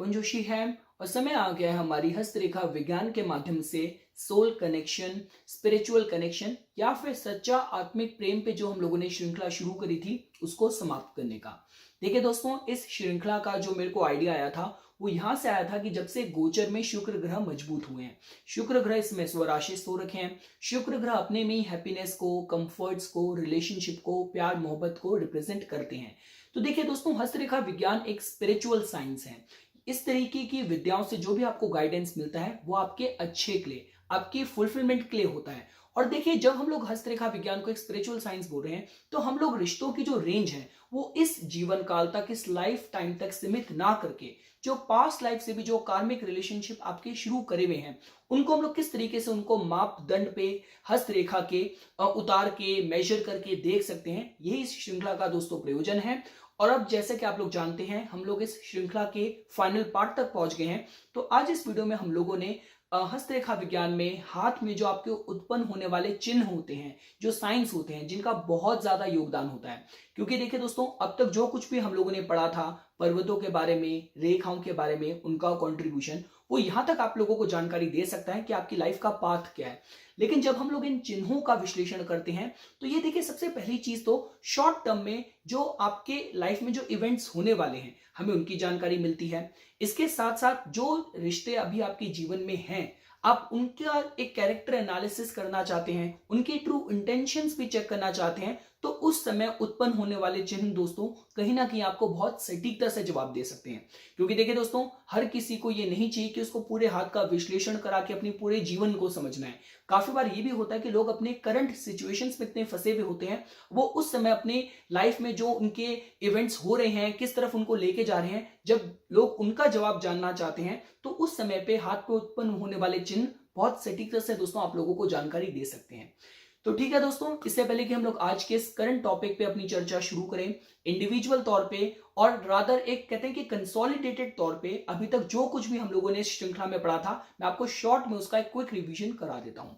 जोशी है और समय आ गया है हमारी हस्तरेखा विज्ञान के माध्यम से सोल कनेक्शन, स्पिरिचुअल कनेक्शन या फिर सच्चा आत्मिक प्रेम पे जो हम लोगों ने श्रृंखला शुरू करी थी उसको समाप्त करने का। देखिए दोस्तों, इस श्रृंखला का जो मेरे को आइडिया आया था वो यहां से आया था कि जब से गोचर में शुक्र ग्रह मजबूत हुए हैं, शुक्र ग्रह इसमें स्वराशित हो रखे हैं। शुक्र ग्रह अपने में ही हैप्पीनेस को, कंफर्ट्स को, रिलेशनशिप को, प्यार मोहब्बत को रिप्रेजेंट करते हैं। तो देखिए दोस्तों, हस्तरेखा विज्ञान एक स्पिरिचुअल साइंस है। इस तरीके की विद्याओं से जो भी आपको गाइडेंस मिलता है वो आपके अच्छे के लिए, आपकी फुलफिलमेंट के लिए होता है। और देखिए, जब हम लोग हस्तरेखा विज्ञान को एक स्पिरिचुअल साइंस बोल रहे हैं तो हम लोग रिश्तों की जो रेंज है वो इस जीवन काल तक, इस लाइफ टाइम तक सीमित ना करके जो पास्ट लाइफ से भी जो कार्मिक रिलेशनशिप आपके शुरू करे हुए हैं उनको हम लोग किस तरीके से उनको मापदंड पे हस्तरेखा के उतार के मेजर करके देख सकते हैं, यही इस श्रृंखला का दोस्तों प्रयोजन है। और अब जैसे कि आप लोग जानते हैं, हम लोग इस श्रृंखला के फाइनल पार्ट तक पहुंच गए हैं। तो आज इस वीडियो में हम लोगों ने हस्तरेखा विज्ञान में हाथ में जो आपके उत्पन्न होने वाले चिन्ह होते हैं, जो साइंस होते हैं, जिनका बहुत ज्यादा योगदान होता है। क्योंकि देखिए दोस्तों, अब तक जो कुछ भी हम लोगों ने पढ़ा था पर्वतों के बारे में, रेखाओं के बारे में, उनका कंट्रीब्यूशन, वो यहां तक आप लोगों को जानकारी दे सकता है कि आपकी लाइफ का पाथ क्या है। लेकिन जब हम लोग इन चिन्हों का विश्लेषण करते हैं तो ये देखिए, सबसे पहली चीज तो शॉर्ट टर्म में जो आपके लाइफ में जो इवेंट्स होने वाले हैं हमें उनकी जानकारी मिलती है। इसके साथ साथ जो रिश्ते अभी आपके जीवन में हैं, आप उनका एक कैरेक्टर एनालिसिस करना चाहते हैं, उनके ट्रू इंटेंशंस भी चेक करना चाहते हैं, तो उस समय उत्पन्न होने वाले चिन्ह दोस्तों कहीं ना कहीं आपको बहुत सटीकता से जवाब दे सकते हैं। क्योंकि देखिए दोस्तों, हर किसी को ये नहीं चाहिए कि उसको पूरे हाथ का विश्लेषण करा के अपनी पूरे जीवन को समझना है। काफी बार ये भी होता है कि लोग अपने करंट सिचुएशंस में इतने फंसे हुए होते हैं, वो उस समय अपने लाइफ में जो उनके इवेंट्स हो रहे हैं, किस तरफ उनको लेके जा रहे हैं, जब लोग उनका जवाब जानना चाहते हैं तो उस समय पे हाथ पे उत्पन्न होने वाले चिन्ह बहुत सटीकता से दोस्तों आप लोगों को जानकारी दे सकते हैं। तो ठीक है दोस्तों, इससे पहले कि हम लोग आज के इस करंट टॉपिक पे अपनी चर्चा शुरू करें इंडिविजुअल तौर पे और रादर एक कहते हैं कि कंसोलिडेटेड तौर पे, अभी तक जो कुछ भी हम लोगों ने इस श्रृंखला में पढ़ा था मैं आपको शॉर्ट में उसका एक क्विक रिवीजन करा देता हूं।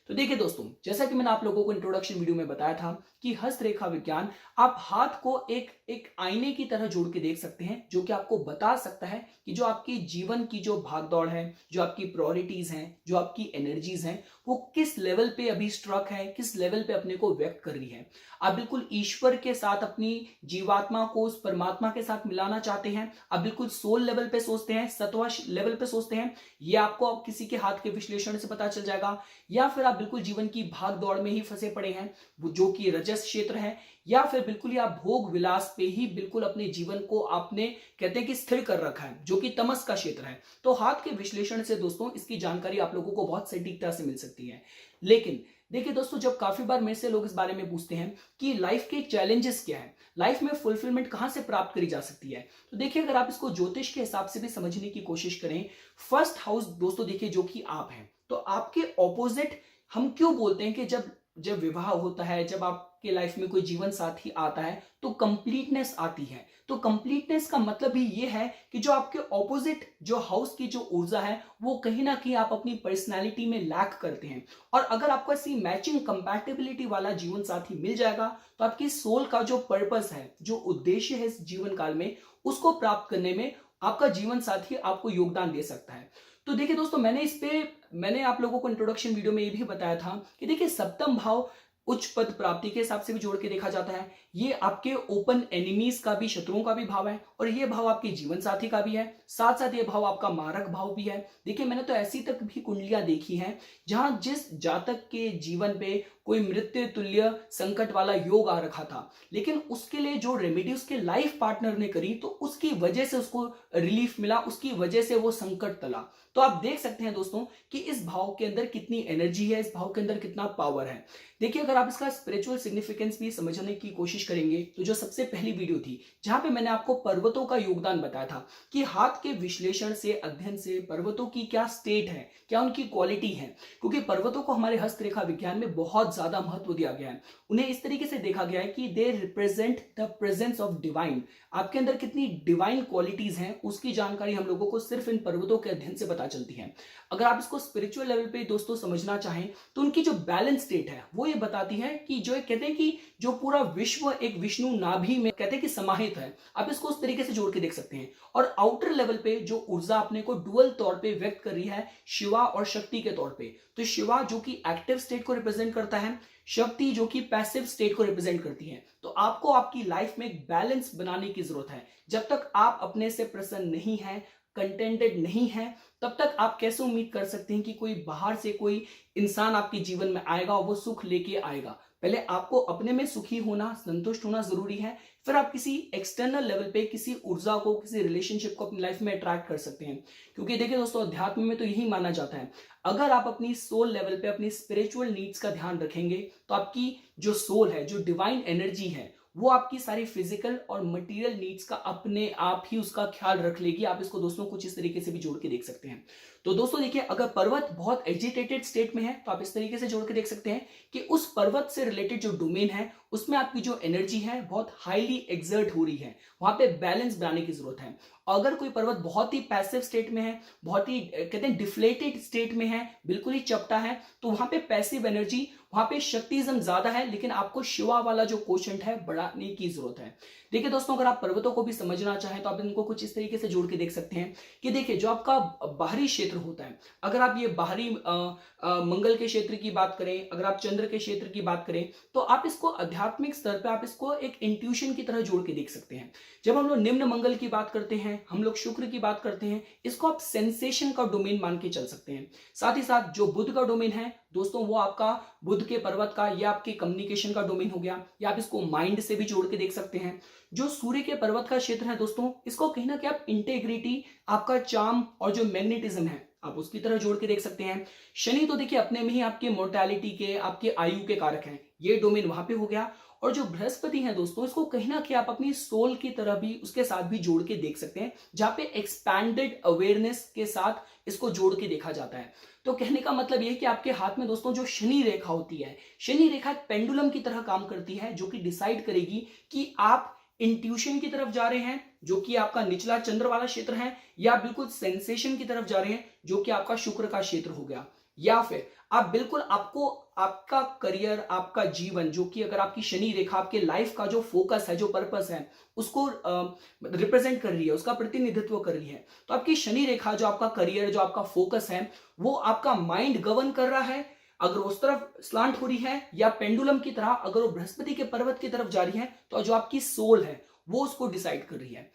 तो देखिए दोस्तों, जैसा कि मैंने आप लोगों को इंट्रोडक्शन वीडियो में बताया था कि हस्तरेखा विज्ञान आप हाथ को एक आईने की तरह जोड़ के देख सकते हैं, जो कि आपको बता सकता है कि जो आपकी जीवन की जो भागदौड़ है, जो आपकी प्रायोरिटीज हैं, जो आपकी एनर्जीज हैं, वो किस लेवल पे अभी स्ट्रक है, किस लेवल पे अपने को व्यक्त कर रही है। आप बिल्कुल ईश्वर के साथ अपनी जीवात्मा को उस परमात्मा के साथ मिलाना चाहते हैं, आप बिल्कुल सोल लेवल पे सोचते हैं, सत्वा लेवल पे सोचते हैं, ये आपको किसी के हाथ के विश्लेषण से पता चल जाएगा। या फिर आप बिल्कुल जीवन की भाग दौड़ में ही फंसे पड़े हैं, जो कि रजस क्षेत्र है, या फिर बिल्कुल ही आप भोग विलास पे ही बिल्कुल अपने जीवन को आपने कहते हैं कि स्थिर कर रखा है, जो कि तमस का क्षेत्र है। तो हाथ के विश्लेषण से दोस्तों इसकी जानकारी आप लोगों को बहुत सटीकता से मिल सकती है। लेकिन देखिए दोस्तों, जब काफी बार मेरे से लोग इस बारे में पूछते हैं कि लाइफ के चैलेंजेस क्या है, लाइफ में फुलफिलमेंट कहां से प्राप्त करी जा सकती है, तो देखिए, अगर आप इसको ज्योतिष के हिसाब से भी समझने की कोशिश करें, फर्स्ट हाउस दोस्तों देखिए जो कि आप हैं, तो आपके ऑपोजिट हम क्यों बोलते हैं कि जब जब विवाह होता है, जब आपके लाइफ में कोई जीवन साथी आता है तो कंप्लीटनेस आती है। तो कंप्लीटनेस का मतलब ही ये है कि जो आपके ऑपोजिट जो हाउस की जो ऊर्जा है वो कहीं ना कहीं आप अपनी पर्सनालिटी में लैक करते हैं। और अगर आपको ऐसी मैचिंग कंपैटिबिलिटी वाला जीवन साथी मिल जाएगा तो आपकी सोल का जो पर्पस है, जो उद्देश्य है इस जीवन काल में, उसको प्राप्त करने में आपका जीवन साथी आपको योगदान दे सकता है। तो देखिए दोस्तों, मैंने आप लोगों को इंट्रोडक्शन वीडियो में ये भी बताया था कि देखिए, सप्तम भाव उच्च पद प्राप्ति के हिसाब से भी जोड़ के देखा जाता है। ये आपके ओपन एनिमीज का भी, शत्रुओं का भी भाव है, और ये भाव आपके जीवन साथी का भी है। साथ साथ ये भाव आपका मारक भाव भी है। देखिए, मैंने तो ऐसी तक भी कुंडलियां देखी हैं जहां जिस जातक के जीवन पे कोई मृत्यु तुल्य संकट वाला योग आ रखा था, लेकिन उसके लिए जो रेमेडी उसके लाइफ पार्टनर ने करी तो उसकी वजह से उसको रिलीफ मिला, उसकी वजह से वो संकट टला। तो आप देख सकते हैं दोस्तों कि इस भाव के अंदर कितनी एनर्जी है, इस भाव के अंदर कितना पावर है। देखिए, अगर आप इसका स्पिरिचुअल सिग्निफिकेंस भी समझने की कोशिश करेंगे तो जो सबसे पहली वीडियो थी जहां पे मैंने आपको पर्वतों का योगदान बताया था कि हाथ के विश्लेषण से, अध्ययन से पर्वतों की क्या स्टेट है, क्या उनकी क्वालिटी है, क्योंकि पर्वतों को हमारे हस्तरेखा विज्ञान में बहुत ज्यादा महत्व दिया गया है। उन्हें इस तरीके से देखा गया है कि they represent the presence of divine. आपके अंदर कितनी डिवाइन क्वालिटीज हैं उसकी जानकारी हम लोगों को सिर्फ इन पर्वतों के अध्ययन से पता चलती है। अगर आप इसको स्पिरिचुअल लेवल पे दोस्तों समझना चाहें तो उनकी जो बैलेंस स्टेट है वो ये बताती है कि जो कहते हैं कि जो पूरा विश्व एक विष्णु नाभि में कहते हैं कि समाहित है। आप इसको उस तरीके से जोड़ के देख सकते हैं। और आउटर लेवल पे जो ऊर्जा अपने को डुअल तौर पे व्यक्त कर रही है शिवा और शक्ति के तौर पे, तो शिवा जो कि एक्टिव स्टेट को रिप्रेजेंट करता है, शक्ति जो कि पैसिव स्टेट को रिप्रेजेंट करती है। तो आपको आपकी लाइफ में एक बैलेंस बनाने की जरूरत है। जब तक आप अपने से प्रसन्न नहीं है, कंटेंटेड नहीं है, तब तक आप कैसे उम्मीद कर सकते हैं कि कोई बाहर से कोई इंसान आपके जीवन में आएगा और वो सुख लेके आएगा। पहले आपको अपने में सुखी होना, संतुष्ट होना जरूरी है, फिर आप किसी एक्सटर्नल लेवल पे किसी ऊर्जा को, किसी रिलेशनशिप को अपनी लाइफ में अट्रैक्ट कर सकते हैं। क्योंकि देखिए दोस्तों, अध्यात्म में तो यही माना जाता है, अगर आप अपनी सोल लेवल पे अपनी स्पिरिचुअल नीड्स का ध्यान रखेंगे तो आपकी जो सोल है, जो डिवाइन एनर्जी है, वो आपकी सारी फिजिकल और मटेरियल नीड्स का अपने आप ही उसका ख्याल रख लेगी। आप इसको दोस्तों कुछ इस तरीके से भी जोड़ के देख सकते हैं। तो दोस्तों देखिए, अगर पर्वत बहुत एजिटेटेड स्टेट में है तो आप इस तरीके से जोड़ के देख सकते हैं कि उस पर्वत से रिलेटेड जो डोमेन है उसमें आपकी जो एनर्जी है बहुत हाईली एक्सर्ट हो रही है, वहां पे बैलेंस बनाने की जरूरत है। अगर कोई पर्वत बहुत ही पैसिव स्टेट में है, बहुत ही कहते हैं डिफ्लेटेड स्टेट में है, बिल्कुल ही चपटा है, तो वहां पे पैसिव एनर्जी, वहां पे शक्तिज्म ज्यादा है, लेकिन आपको शिवा वाला जो कोशंट है बढ़ाने की जरूरत है। देखिए दोस्तों, अगर आप पर्वतों को भी समझना चाहें तो आप इनको कुछ इस तरीके से जोड़ के देख सकते हैं कि देखिए, जो आपका बाहरी क्षेत्र होता है, अगर आप ये बाहरी मंगल के क्षेत्र की बात करें, अगर आप चंद्र के क्षेत्र की बात करें, तो आप इसको आध्यात्मिक स्तर पे आप इसको एक इंट्यूशन की तरह जोड़ के देख सकते हैं। जब हम लोग निम्न मंगल की बात करते हैं, हम लोग शुक्र की बात करते हैं, इसको आप सेंसेशन का डोमेन मान के चल सकते हैं। साथ ही साथ जो बुध का डोमेन है दोस्तों, वो आपका बुध के पर्वत का, या आपके कम्युनिकेशन का डोमेन हो गया, या आप इसको माइंड से भी जोड़ के देख सकते हैं। जो सूर्य के पर्वत का क्षेत्र है दोस्तों, इसको कहीं ना कहीं आप इंटेग्रिटी, आपका चार्म और जो मैग्नेटिज्म है आप उसकी तरह जोड़ के देख सकते हैं। शनि तो देखिए अपने में ही आपके मोर्टेलिटी के, आपके आयु के कारक हैं, ये डोमेन वहां पे हो गया। और जो बृहस्पति है दोस्तों, इसको कहीं ना कहीं आप अपनी सोल की तरह भी उसके साथ भी जोड़ के देख सकते हैं, जहां पे एक्सपैंडेड अवेयरनेस के साथ इसको जोड़ के देखा जाता है। तो कहने का मतलब यह है कि आपके हाथ में दोस्तों जो शनि रेखा होती है, शनि रेखा एक पेंडुलम की तरह काम करती है, जो कि डिसाइड करेगी कि आप इंट्यूशन की तरफ जा रहे हैं, जो कि आपका निचला चंद्र वाला क्षेत्र है, या बिल्कुल सेंसेशन की तरफ जा रहे हैं, जो कि आपका शुक्र का क्षेत्र हो गया, या फिर आप बिल्कुल आपको आपका करियर, आपका जीवन, जो कि अगर आपकी शनि रेखा आपके लाइफ का जो फोकस है, जो पर्पस है, उसको रिप्रेजेंट कर रही है, उसका प्रतिनिधित्व कर रही है, तो आपकी शनि रेखा जो आपका करियर, जो आपका फोकस है, वो आपका माइंड गवर्न कर रहा है। अगर उस तरफ स्लांट हो रही है, या पेंडुलम की तरह अगर वो बृहस्पति के पर्वत की तरफ जा रही है, तो जो आपकी सोल है वो उसको डिसाइड कर रही है।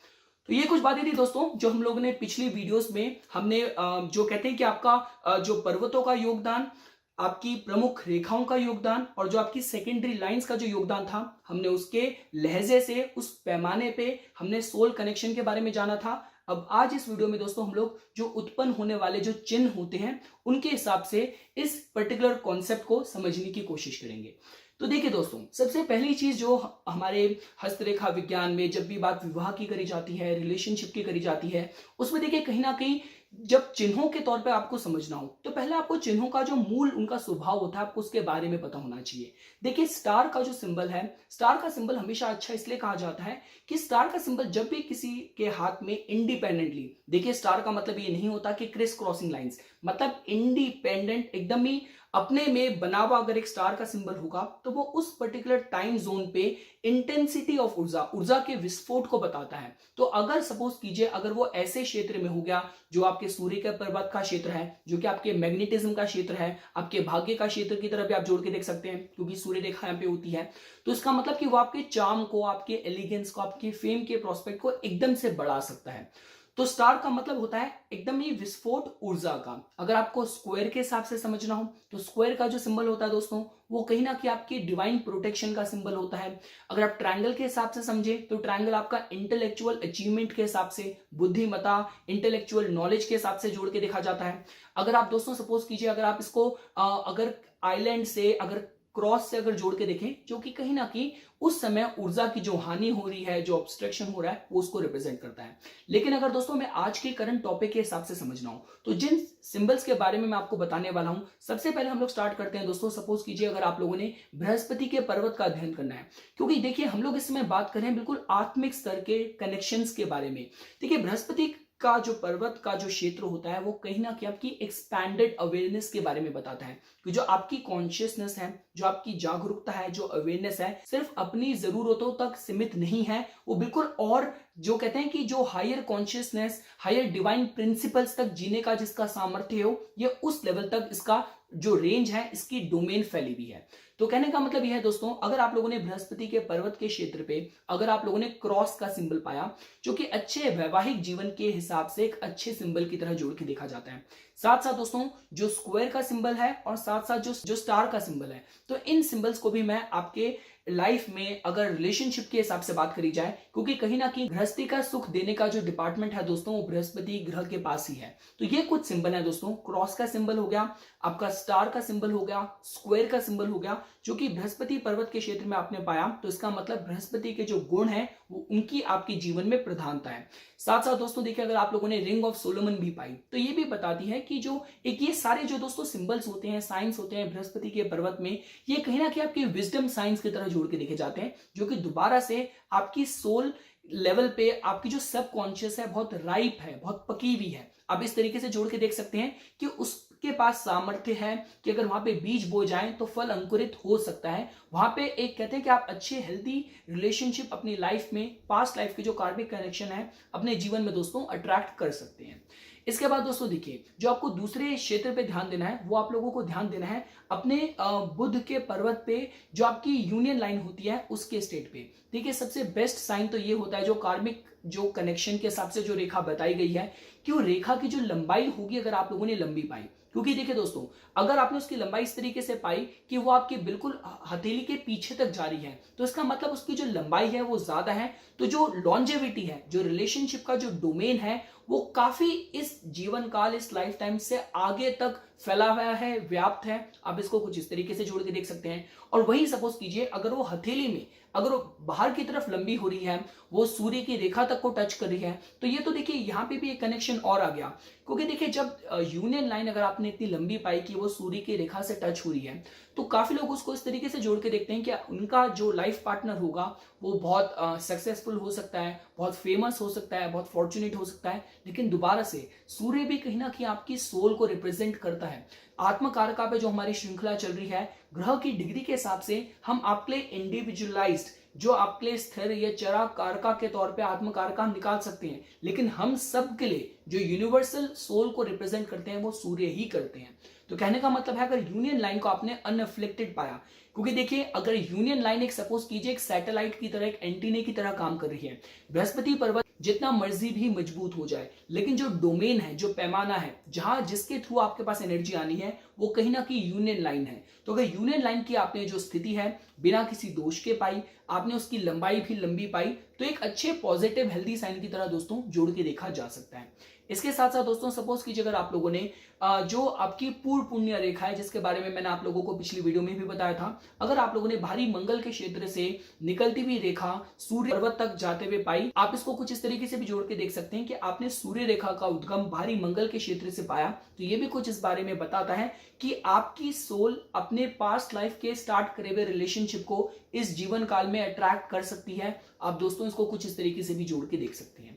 तो ये कुछ बातें थी दोस्तों जो हम लोगों ने पिछली वीडियोस में हमने जो कहते हैं कि आपका जो पर्वतों का योगदान, आपकी प्रमुख रेखाओं का योगदान, और जो आपकी सेकेंडरी लाइंस का जो योगदान था, हमने उसके लहजे से, उस पैमाने पे हमने सोल कनेक्शन के बारे में जाना था। अब आज इस वीडियो में दोस्तों हम लोग जो उत्पन्न होने वाले जो चिन्ह होते हैं उनके हिसाब से इस पर्टिकुलर कॉन्सेप्ट को समझने की कोशिश करेंगे। तो देखिए दोस्तों, सबसे पहली चीज जो हमारे हस्तरेखा विज्ञान में जब भी बात विवाह की करी जाती है, रिलेशनशिप की करी जाती है, उसमें देखिए कहीं ना कहीं जब चिन्हों के तौर पे आपको समझना हो तो पहले आपको चिन्हों का जो मूल उनका स्वभाव होता है आपको उसके बारे में पता होना चाहिए। देखिए, स्टार का जो सिंबल है, स्टार का सिंबल हमेशा अच्छा इसलिए कहा जाता है कि स्टार का सिंबल जब भी किसी के हाथ में इंडिपेंडेंटली, देखिए स्टार का मतलब ये नहीं होता कि क्रिस क्रॉसिंग लाइंस, मतलब इंडिपेंडेंट, एकदम ही अपने में बना हुआ अगर एक स्टार का सिंबल होगा तो वो उस पर्टिकुलर टाइम जोन पे इंटेंसिटी ऑफ ऊर्जा, ऊर्जा के विस्फोट को बताता है। तो अगर सपोज कीजिए अगर वो ऐसे क्षेत्र में हो गया जो आपके सूर्य के पर्वत का क्षेत्र है, जो कि आपके मैग्नेटिज्म का क्षेत्र है, आपके भाग्य का क्षेत्र की तरफ भी आप जोड़ के देख सकते हैं क्योंकि सूर्य रेखा यहाँ पे होती है, तो इसका मतलब कि वो आपके चार्म को, आपके एलिगेंस को, आपके फेम के प्रोस्पेक्ट को एकदम से बढ़ा सकता है। तो स्टार का मतलब होता है एकदम ही विस्फोट ऊर्जा का। अगर आपको स्क्वायर के हिसाब से समझना हो तो स्क्वायर का जो सिंबल होता है दोस्तों वो कहीं ना कहीं आपकी डिवाइन प्रोटेक्शन का सिंबल होता है। अगर आप ट्रायंगल के हिसाब से समझे तो ट्रायंगल आपका इंटेलेक्चुअल अचीवमेंट के हिसाब से, बुद्धिमत्ता, इंटेलेक्चुअल नॉलेज के हिसाब से जोड़ के देखा जाता है। अगर आप दोस्तों सपोज कीजिए अगर आप इसको अगर आइलैंड से, अगर क्रॉस से अगर जोड़ के देखें, जो कि कहीं ना कहीं उस समय ऊर्जा की जो हानि हो रही है, जो ऑब्स्ट्रक्शन हो रहा है, वो उसको रिप्रेजेंट करता है। लेकिन अगर दोस्तों मैं आज के करंट टॉपिक के हिसाब से समझना हूं, तो जिन सिंबल्स के बारे में मैं आपको बताने वाला हूं, सबसे पहले हम लोग स्टार्ट करते हैं दोस्तों। सपोज कीजिए अगर आप लोगों ने बृहस्पति के पर्वत का अध्ययन करना है, क्योंकि देखिए हम लोग इस समय बात कर रहे हैं बिल्कुल आत्मिक स्तर के कनेक्शंस के बारे में। देखिए बृहस्पति का जो पर्वत का जो क्षेत्र होता है, वो कहीं ना कहीं आपकी एक्सपैंडेड अवेयरनेस के बारे में बताता है कि जो आपकी कॉन्शियसनेस है, जो आपकी जागरूकता है, जो अवेयरनेस है, सिर्फ अपनी जरूरतों तक सीमित नहीं है, वो बिल्कुल और जो कहते हैं कि जो higher consciousness, higher divine principles तक जीने का जिसका सामर्थ्य हो, ये उस लेवल तक इसका जो रेंज है, इसकी डोमेन फैली हुई है। तो कहने का मतलब यह है दोस्तों, अगर आप लोगों ने बृहस्पति के पर्वत के क्षेत्र पे अगर आप लोगों ने क्रॉस का सिंबल पाया, जो कि अच्छे वैवाहिक जीवन के हिसाब से एक अच्छे सिंबल की तरह जोड़ के देखा जाता है। साथ साथ दोस्तों जो स्क्वायर का सिंबल है और साथ साथ जो स्टार का सिंबल है, तो इन सिंबल्स को भी मैं आपके लाइफ में अगर रिलेशनशिप के हिसाब से बात करी जाए, क्योंकि कहीं ना कहीं गृहस्थी का सुख देने का जो डिपार्टमेंट है दोस्तों, वो बृहस्पति ग्रह के पास ही है। तो ये कुछ सिंबल है दोस्तों, क्रॉस का सिंबल हो गया, आपका स्टार का सिंबल हो गया, स्क्वायर का सिंबल हो गया, जो कि बृहस्पति पर्वत के क्षेत्र में आपने पाया। तो इसका मतलब बृहस्पति के जो गुण है, वो उनकी आपके जीवन में प्रधानता है। साथ साथ दोस्तों देखिए अगर आप लोगों ने रिंग ऑफ सोलोमन भी पाई, तो ये भी बताती है कि जो एक ये सारे जो दोस्तों सिंबल्स होते हैं, साइंस होते हैं बृहस्पति के पर्वत में, ये कहीं ना कहीं आपके विजडम साइंस की तरह जोड़ के देखे जाते हैं, जो कि दोबारा से आपकी सोल लेवल पे आपकी जो सब कॉन्शियस है बहुत राइप है, बहुत पकी हुई है। आप इस तरीके से जोड़ के देख सकते हैं कि उसके पास सामर्थ्य है कि अगर वहां पे बीज बो जाए तो फल अंकुरित हो सकता है। वहां पे एक कहते हैं कि आप अच्छे हेल्दी रिलेशनशिप अपनी लाइफ में, पास्ट लाइफ के जो कार्मिक कनेक्शन है, अपने जीवन में दोस्तों अट्रैक्ट कर सकते हैं। इसके बाद दोस्तों देखिए जो आपको दूसरे क्षेत्र पे ध्यान देना है, वो आप लोगों को ध्यान देना है अपने बुध के पर्वत पे, जो आपकी यूनियन लाइन होती है उसके स्टेट पे। देखिए सबसे बेस्ट साइन तो ये होता है, जो कार्मिक जो कनेक्शन के हिसाब से जो रेखा बताई गई है, कि वो रेखा की जो लंबाई होगी, अगर आप लोगों ने लंबी पाई, क्योंकि देखिए दोस्तों अगर आपने उसकी लंबाई इस तरीके से पाई कि वो आपके बिल्कुल हथेली के पीछे तक जा रही है, तो इसका मतलब उसकी जो लंबाई है वो ज्यादा है। तो जो लॉन्जेविटी है, जो रिलेशनशिप का जो डोमेन है, वो काफी इस जीवन काल, इस लाइफ टाइम से आगे तक फैला हुआ है, व्याप्त है। आप इसको कुछ इस तरीके से जोड़ के देख सकते हैं। और वही सपोज कीजिए अगर वो हथेली में, अगर वो बाहर की तरफ लंबी हो रही है, वो सूर्य की रेखा तक को टच कर रही है, तो ये तो देखिए यहाँ पे भी एक कनेक्शन और आ गया। क्योंकि देखिए जब यूनियन लाइन अगर आपने इतनी लंबी पाई कि वो सूर्य की रेखा से टच हो रही है, तो काफी लोग उसको इस तरीके से जोड़ के देखते हैं कि उनका जो लाइफ पार्टनर होगा वो बहुत सक्सेसफुल हो सकता है, बहुत फेमस हो सकता है, बहुत फॉर्चुनेट हो सकता है। लेकिन दोबारा से सूर्य भी कहीं ना कहीं आपकी सोल को रिप्रेजेंट करता है। आत्मकारका पे जो हमारी श्रृंखला चल रही है, ग्रह की डिग्री के हिसाब से हम आपके लिए इंडिविजुअलाइज्ड, जो आपके लिए स्थिर या चरा कारका के तौर पे आत्मकारका निकाल सकते हैं, लेकिन हम सब के लिए जो यूनिवर्सल सोल को रिप्रेजेंट करते हैं वो सूर्य ही करते हैं। तो कहने का मतलब है अगर यूनियन लाइन को आपने अनअफ्लिक्टेड पाया, क्योंकि देखिए अगर यूनियन लाइन एक सपोज कीजिए एक सैटेलाइट की तरह, एक एंटीने की तरह काम कर रही है, बृहस्पति पर्वत जितना मर्जी भी मजबूत हो जाए, लेकिन जो डोमेन है, जो पैमाना है, जहां जिसके थ्रू आपके पास एनर्जी आनी है, वो कहीं ना कहीं यूनियन लाइन है। तो अगर यूनियन लाइन की आपने जो स्थिति है बिना किसी दोष के पाई, आपने उसकी लंबाई भी लंबी पाई, तो एक अच्छे पॉजिटिव हेल्दी साइन की तरह दोस्तों जोड़ के देखा जा सकता है। इसके साथ साथ दोस्तों सपोज कीजिए अगर आप लोगों ने जो आपकी पूर्व पुण्य रेखा है, जिसके बारे में मैंने आप लोगों को पिछली वीडियो में भी बताया था, अगर आप लोगों ने भारी मंगल के क्षेत्र से निकलती हुई रेखा सूर्य पर्वत तक जाते हुए पाई, आप इसको कुछ इस तरीके से भी जोड़ के देख सकते हैं कि आपने सूर्य रेखा का उद्गम भारी मंगल के क्षेत्र से पाया। तो ये भी कुछ इस बारे में बताता है कि आपकी सोल अपने पास्ट लाइफ के स्टार्ट करे हुए रिलेशनशिप को इस जीवन काल में अट्रैक्ट कर सकती है। आप दोस्तों इसको कुछ इस तरीके से भी जोड़ के देख सकते हैं।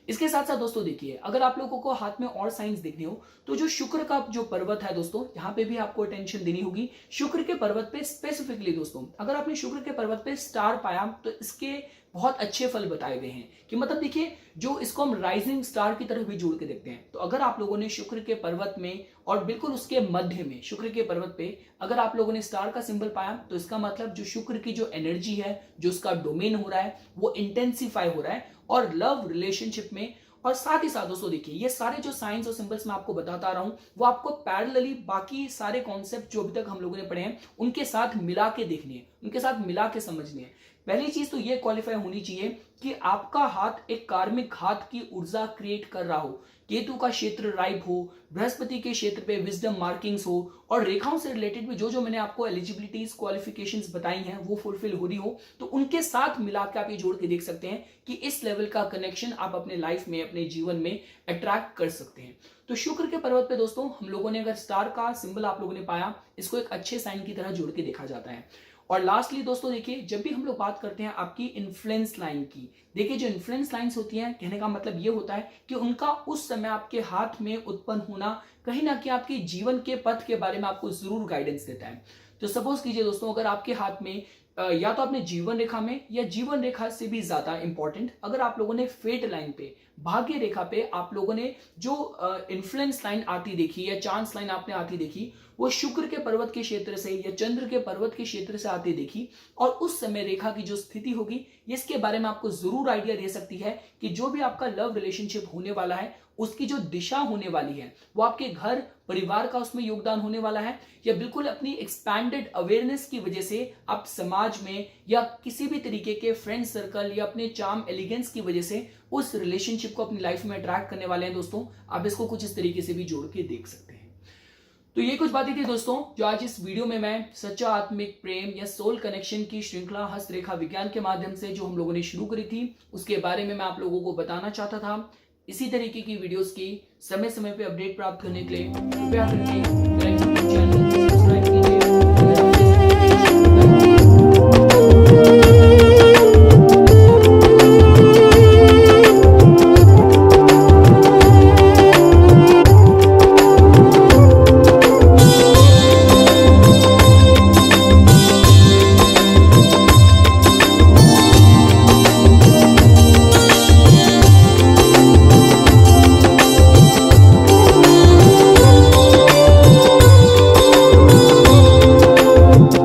इसके साथ साथ दोस्तों देखिए अगर आप लोगों को हाथ में और साइंस देखने हो, तो जो शुक्र का जो पर्वत है दोस्तों, यहाँ पे भी आपको अटेंशन देनी होगी। शुक्र के पर्वत पे स्पेसिफिकली दोस्तों अगर आपने शुक्र के पर्वत पे स्टार पाया, तो इसके बहुत अच्छे फल बताए गए हैं। कि मतलब देखिए जो इसको हम राइजिंग स्टार की तरह भी जोड़ के देखते हैं। तो अगर आप लोगों ने शुक्र के पर्वत में और बिल्कुल उसके मध्य में शुक्र के पर्वत पे अगर आप लोगों ने स्टार का सिंबल पाया, तो इसका मतलब जो शुक्र की जो एनर्जी है, जो उसका डोमेन हो रहा है, वो इंटेंसिफाई हो रहा है और लव रिलेशनशिप में। और साथ ही साथ दोस्तों देखिए ये सारे जो साइंस और सिंबल्स मैं आपको बताता रहा हूं, वो आपको पैरेलली बाकी सारे कॉन्सेप्ट जो अभी तक हम लोगों ने पढ़े हैं उनके साथ मिला के देखने हैं। उनके साथ मिला के समझनी है। पहली चीज तो ये क्वालिफाई होनी चाहिए कि आपका हाथ एक कार्मिक हाथ की ऊर्जा क्रिएट कर रहा हो, केतु का क्षेत्र राइब हो, बृहस्पति के क्षेत्र पे विजडम मार्किंग्स हो, और रेखाओं से रिलेटेड भी जो जो मैंने आपको एलिजिबिलिटीज क्वालिफिकेशंस बताई हैं वो फुलफिल हो रही हो, तो उनके साथ मिला के आप ये जोड़ के देख सकते हैं कि इस लेवल का कनेक्शन आप अपने लाइफ में, अपने जीवन में अट्रैक्ट कर सकते हैं। तो शुक्र के पर्वत पे दोस्तों हम लोगों ने अगर स्टार का सिंबल आप लोगों ने पाया, इसको एक अच्छे साइन की तरह जोड़ के देखा जाता है। और लास्टली दोस्तों देखिए, जब भी हम लोग बात करते हैं आपकी इन्फ्लुएंस लाइन की, देखिए जो इन्फ्लुएंस लाइंस होती हैं, कहने का मतलब ये होता है कि उनका उस समय आपके हाथ में उत्पन्न होना कहीं ना कहीं आपके जीवन के पथ के बारे में आपको जरूर गाइडेंस देता है। तो सपोज कीजिए दोस्तों, अगर आपके हाथ में या तो अपने जीवन रेखा में, या जीवन रेखा से भी ज्यादा इंपॉर्टेंट, अगर आप लोगों ने फेट लाइन पे, भाग्य रेखा पे आप लोगों ने जो इन्फ्लुएंस लाइन आती देखी या चांस लाइन आपने आती देखी, वो शुक्र के पर्वत के क्षेत्र से या चंद्र के पर्वत के क्षेत्र से आती देखी, और उस समय रेखा की जो स्थिति होगी, इसके बारे में आपको जरूर आइडिया दे सकती है कि जो भी आपका लव रिलेशनशिप होने वाला है, उसकी जो दिशा होने वाली है, वो आपके घर परिवार का उसमें योगदान होने वाला है, या बिल्कुल अपनी एक्सपैंडेड अवेयरनेस की वजह से आप समाज में या किसी भी तरीके के फ्रेंड सर्कल या अपने चार्म एलिगेंस की वजह से उस रिलेशनशिप को अपनी लाइफ में अट्रैक्ट करने वाले हैं। दोस्तों आप इसको कुछ इस तरीके से भी जोड़ के देख सकते हैं। तो ये कुछ बातें थी दोस्तों, जो आज इस वीडियो में मैं सच्चा आत्मिक प्रेम या सोल कनेक्शन की श्रृंखला हस्तरेखा विज्ञान के माध्यम से जो हम लोगों ने शुरू करी थी, उसके बारे में मैं आप लोगों को बताना चाहता था। इसी तरीके की वीडियोस की समय समय पे अपडेट प्राप्त करने के लिए कृपया करके चैनल